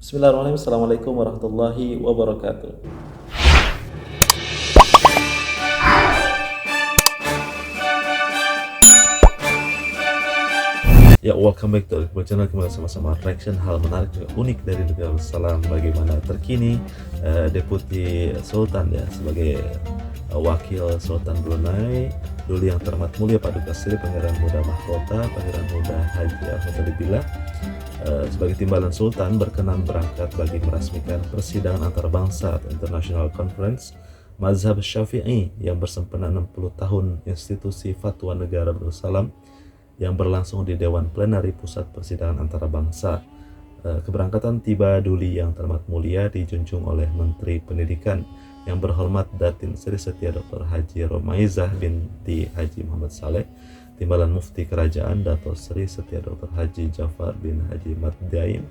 Bismillahirrahmanirrahim. Assalamualaikum warahmatullahi wabarakatuh. Ya, welcome back to Iqbal Channel. Kembali sama-sama reaction hal menarik juga unik dari negara Salam. Bagaimana terkini Deputi Sultan ya sebagai Wakil Sultan Brunei Duli Yang Terhormat Mulia Paduka Sri Pangeran Muda Mahkota Pangeran Muda Haji Al-Muhtadi Billah sebagai timbalan Sultan berkenan berangkat bagi merasmikan persidangan antarabangsa atau International Conference Mazhab Syafi'i yang bersempena 60 tahun institusi Fatwa Negara Darussalam yang berlangsung di Dewan Plenari Pusat Persidangan Antarabangsa. Keberangkatan tiba Duli Yang Terhormat Mulia dijunjung oleh Menteri Pendidikan yang berhormat Datin Sri Setia Dr. Haji Romaizah binti Haji Muhammad Saleh, Timbalan Mufti Kerajaan Dato Sri Setia Dr. Haji Jafar bin Haji Maddaim,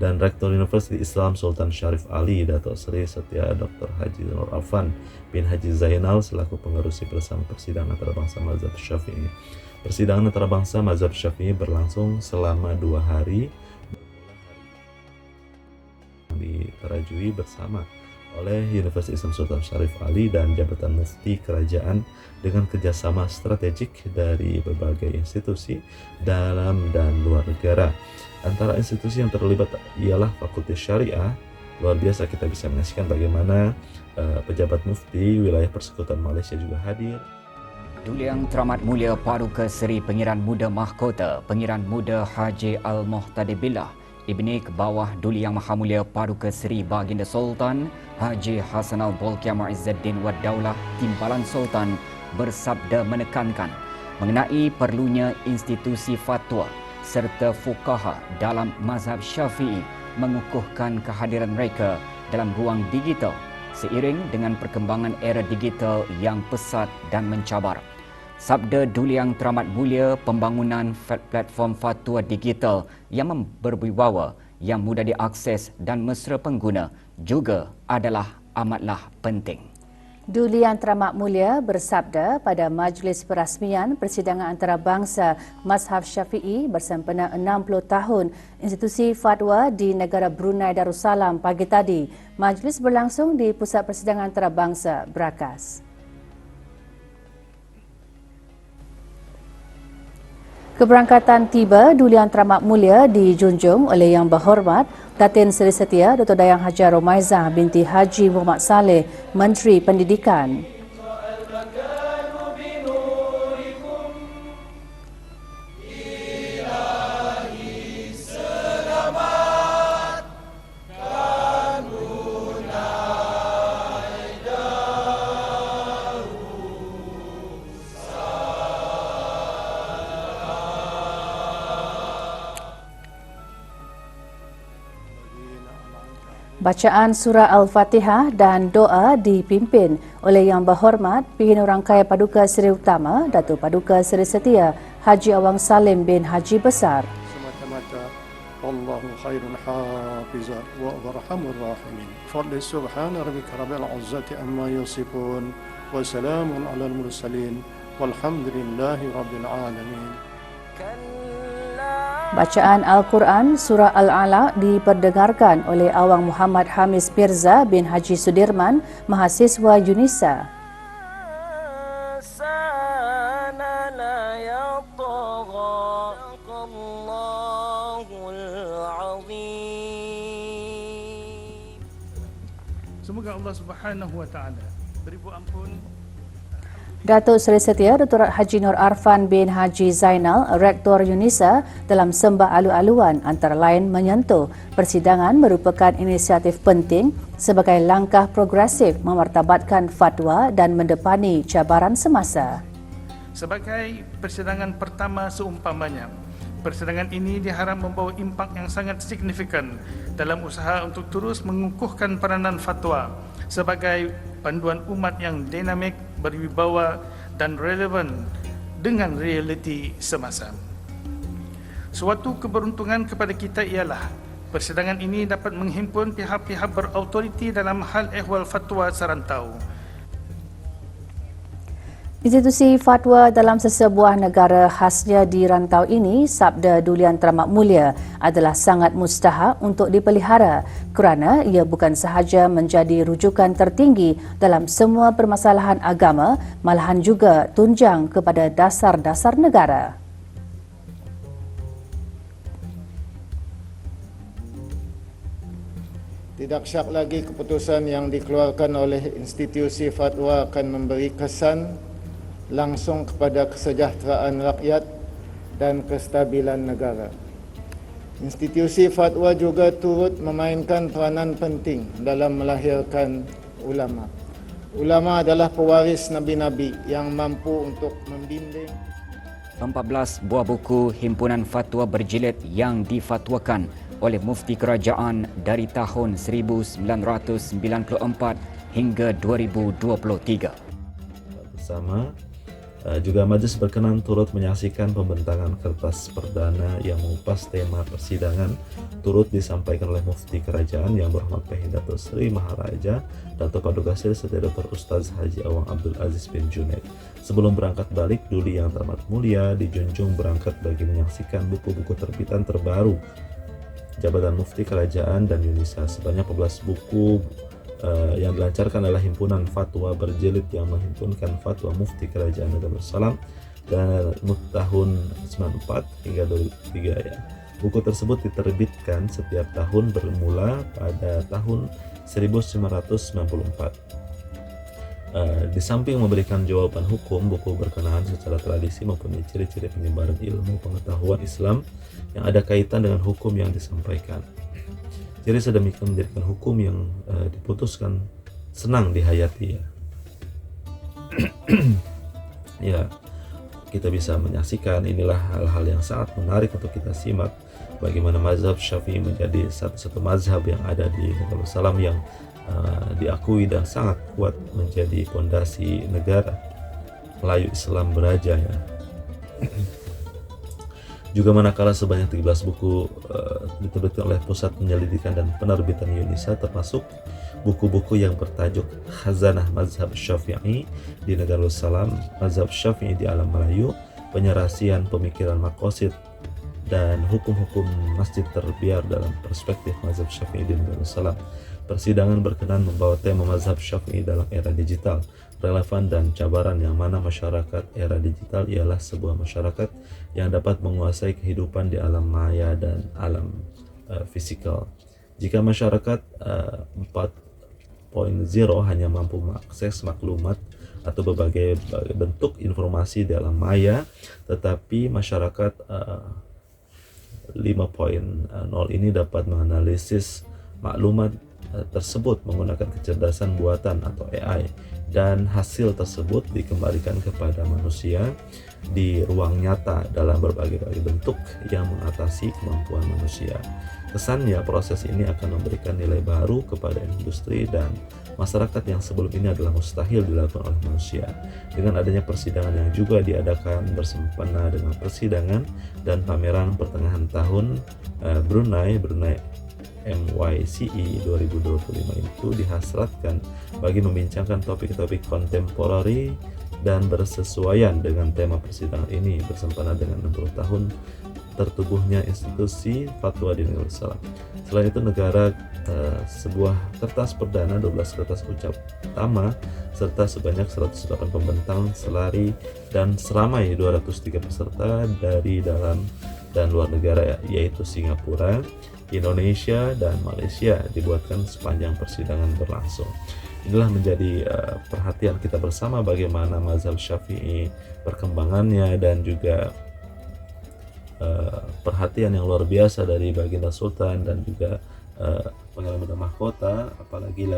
dan Rektor Universiti Islam Sultan Syarif Ali Dato Sri Setia Dr. Haji Nur Afan bin Haji Zainal selaku pengerusi bersama persidangan antarabangsa Mazhab Syafi'i. Persidangan antarabangsa Mazhab Syafi'i berlangsung selama 2 hari diperajui bersama oleh Universitas Islam Sultan Syarif Ali dan Jabatan Mufti Kerajaan dengan kerjasama strategik dari berbagai institusi dalam dan luar negara. Antara institusi yang terlibat ialah Fakultas Syariah. Luar biasa kita bisa menyaksikan bagaimana pejabat mufti wilayah Persekutuan Malaysia juga hadir. Duli Yang Teramat Mulia Paduka Seri Pangeran Muda Mahkota Pangeran Muda Haji Al-Muhtadi Billah Ibni ke bawah Duli Yang Maha Mulia Paduka Seri Baginda Sultan Haji Hasan Al-Bolkiah Muizzuddin Wad Daulah Timbalan Sultan bersabda menekankan mengenai perlunya institusi fatwa serta fuqaha dalam mazhab Syafi'i mengukuhkan kehadiran mereka dalam ruang digital seiring dengan perkembangan era digital yang pesat dan mencabar. Sabda Duli Yang Teramat Mulia, pembangunan platform fatwa digital yang berwibawa, yang mudah diakses dan mesra pengguna juga adalah amatlah penting. Duli Yang Teramat Mulia bersabda pada majlis perasmian persidangan antarabangsa Mazhab Syafi'i bersempena 60 tahun institusi fatwa di negara Brunei Darussalam pagi tadi. Majlis berlangsung di Pusat Persidangan Antarabangsa Brakas. Keberangkatan tiba Duli Yang Teramat Mulia dijunjung oleh Yang Berhormat Datin Seri Setia Dr. Dayang Haji Romaizah binti Haji Muhammad Saleh, Menteri Pendidikan. Bacaan surah Al-Fatihah dan doa dipimpin oleh Yang Berhormat Pimpinan Rangkaian Paduka Seri Utama Datuk Paduka Seri Setia Haji Awang Salim bin Haji Besar. Semata-mata Allahu khairun hafizan wa arhamur rahimin. Fadli subhana rabbika rabbil izzati amma yasifun wa salamun alal mursalin walhamdulillahi rabbil alamin. Bacaan Al-Quran Surah Al-Alaq diperdengarkan oleh Awang Muhammad Hamis Mirza bin Haji Sudirman, mahasiswa UNISA. Semoga Allah Subhanahu wa taala beribu ampun. Datuk Seri Setia Dr. Haji Nur Arfan bin Haji Zainal, Rektor UNISA, dalam sembah alu-aluan antara lain menyentuh persidangan merupakan inisiatif penting sebagai langkah progresif memartabatkan fatwa dan mendepani cabaran semasa. Sebagai persidangan pertama seumpamanya, persidangan ini diharap membawa impak yang sangat signifikan dalam usaha untuk terus mengukuhkan peranan fatwa sebagai panduan umat yang dinamik, berwibawa dan relevan dengan realiti semasa. Suatu keberuntungan kepada kita ialah persidangan ini dapat menghimpun pihak-pihak berautoriti dalam hal ehwal fatwa serantau. Institusi fatwa dalam sesebuah negara khasnya di rantau ini, Sabda Duli Yang Teramat Mulia, adalah sangat mustahak untuk dipelihara kerana ia bukan sahaja menjadi rujukan tertinggi dalam semua permasalahan agama, malahan juga tunjang kepada dasar-dasar negara. Tidak syak lagi keputusan yang dikeluarkan oleh institusi fatwa akan memberi kesan langsung kepada kesejahteraan rakyat dan kestabilan negara. Institusi fatwa juga turut memainkan peranan penting dalam melahirkan ulama. Ulama adalah pewaris nabi-nabi yang mampu untuk membimbing 14 buah buku himpunan fatwa berjilid yang difatwakan oleh Mufti Kerajaan dari tahun 1994 hingga 2023. Bersama juga Majelis berkenan turut menyaksikan pembentangan kertas perdana yang mengupas tema persidangan turut disampaikan oleh Mufti Kerajaan yang berhormat PH Datuk Seri Maharaja Datuk Paduka Seri Seti Dr. Ustaz Haji Awang Abdul Aziz bin Junaid. Sebelum berangkat balik, Duli Yang Teramat Mulia dijunjung berangkat bagi menyaksikan buku-buku terbitan terbaru Jabatan Mufti Kerajaan dan UNISA. Sebanyak 14 buku yang dilancarkan adalah himpunan fatwa berjilid yang menghimpunkan fatwa Mufti Kerajaan Negara Darussalam dan tahun 94 hingga 2003 ya. Buku tersebut diterbitkan setiap tahun bermula pada tahun 1994. Di samping memberikan jawaban hukum, buku berkenaan secara tradisi mempunyai ciri-ciri penyebaran ilmu pengetahuan Islam yang ada kaitan dengan hukum yang disampaikan. Jadi sedemikian menjadikan hukum yang diputuskan senang dihayati ya. Ya, kita bisa menyaksikan inilah hal-hal yang sangat menarik untuk kita simak bagaimana mazhab Syafi'i menjadi satu mazhab yang ada di Negara Darussalam yang diakui dan sangat kuat menjadi pondasi negara Melayu Islam beraja ya. Juga manakala sebanyak 13 buku diterbitkan oleh Pusat Penyelidikan dan Penerbitan UNISA, termasuk buku-buku yang bertajuk Khazanah Mazhab Syafi'i di Negara Darussalam, Mazhab Syafi'i di Alam Melayu, Penyerasian Pemikiran Maqasid, dan Hukum-Hukum Masjid Terbiar dalam Perspektif Mazhab Syafi'i di Negara Darussalam. Persidangan berkenan membawa tema Mazhab Syafi'i dalam era digital, relevan dan cabaran yang mana masyarakat era digital ialah sebuah masyarakat yang dapat menguasai kehidupan di alam maya dan alam fisikal. Jika masyarakat 4.0 hanya mampu mengakses maklumat atau berbagai bentuk informasi di alam maya, tetapi masyarakat 5.0 ini dapat menganalisis maklumat tersebut menggunakan kecerdasan buatan atau AI, dan hasil tersebut dikembalikan kepada manusia di ruang nyata dalam berbagai bentuk yang mengatasi kemampuan manusia. Kesannya proses ini akan memberikan nilai baru kepada industri dan masyarakat yang sebelum ini adalah mustahil dilakukan oleh manusia. Dengan adanya persidangan yang juga diadakan bersempena dengan persidangan dan pameran pertengahan tahun Brunei MYCE 2025 itu dihasratkan bagi membincangkan topik-topik kontemporari dan bersesuaian dengan tema persidangan ini bersempena dengan 60 tahun tertubuhnya institusi fatwa di Negara Darussalam. Selain itu negara sebuah kertas perdana, 12 kertas ucap utama, serta sebanyak 108 pembentang, selari, dan seramai 203 peserta dari dalam dan luar negara, yaitu Singapura, Indonesia, dan Malaysia dibuatkan sepanjang persidangan berlangsung. Inilah menjadi perhatian kita bersama bagaimana mazhab Syafi'i perkembangannya dan juga perhatian yang luar biasa dari Baginda Sultan dan juga Pangeran Muda Mahkota, apalagi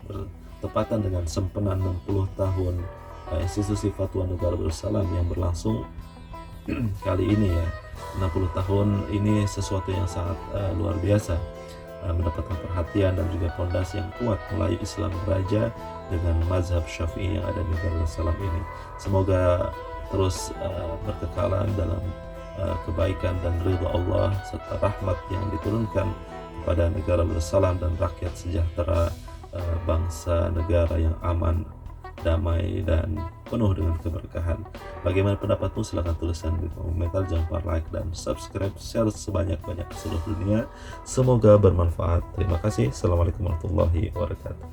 bertepatan dengan sempena 60 tahun institusi Fatwa Negara Darussalam yang berlangsung kali ini ya. 60 tahun ini sesuatu yang sangat luar biasa, mendapatkan perhatian dan juga fondasi yang kuat Melayu Islam beraja dengan mazhab Syafi'i yang ada di Negara Darussalam ini. Semoga terus berkekalan dalam kebaikan dan ridha Allah serta rahmat yang diturunkan kepada Negara Darussalam dan rakyat sejahtera, bangsa negara yang aman, damai, dan penuh dengan keberkahan. Bagaimana pendapatmu? Silahkan tuliskan di kolom komentar. Jangan lupa like dan subscribe, share sebanyak-banyak ke seluruh dunia. Semoga bermanfaat. Terima kasih. Assalamualaikum warahmatullahi wabarakatuh.